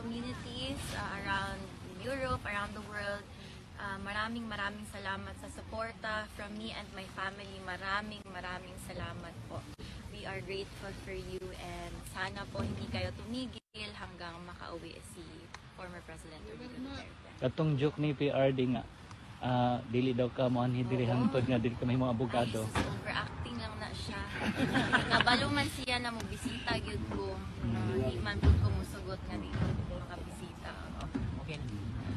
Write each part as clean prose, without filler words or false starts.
communities around Europe, around the world. Maraming salamat sa suporta from me and my family. Maraming salamat po. We are grateful for you and sana po hindi kayo tumigil hanggang makauwi si former President Rodrigo Duterte. Katong joke ni PRD nga, dili daw ka mo anhi diri hangtod nga dili ka may mga abogado. Ay, overacting lang na siya. Kabalo man siya na mobisita gyud ko. Di man pud ko musugot nga di makabisita. Okay.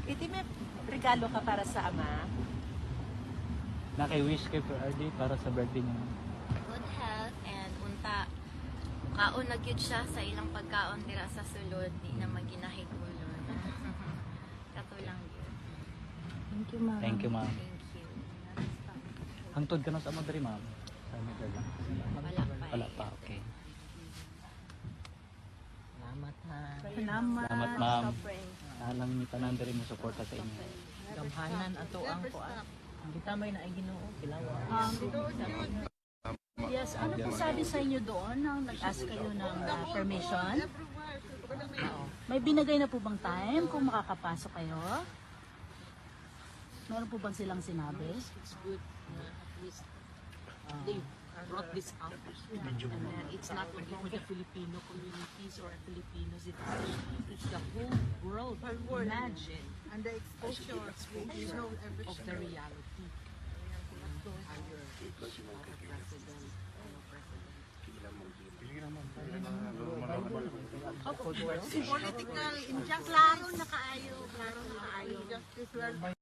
Iti may regalo ka para sa ama? Naki-wish kay PRD para sa birthday niya. Good health and unta kaon na gyud siya sa ilang pagkaon dira sa sulod di na maginahigulon. Kato lang gyud. Thank you, ma'am. Thank you, ma'am. Thank you. Hangtod ka na sa mo diri, ma'am. Sa mo diri lang. Wala pa. Wala pa, okay. Salamat ha. Salamat, ma'am. Alang ni tanan diri mo suporta sa inyo. Gamhanan ato ang kuan. Kita may na ay Ginoo kilawa. Yes, ano po sabi sa inyo doon nang nag-ask kayo ng permission? May binigay na po bang time kung makakapasok kayo? Meron po bang silang sinabi? It's good na at least they brought this out. And it's not only for the Filipino communities or Filipinos, it's the whole world. Imagine And the exposure of the reality. political injustice. Klaro na kaayo. Justice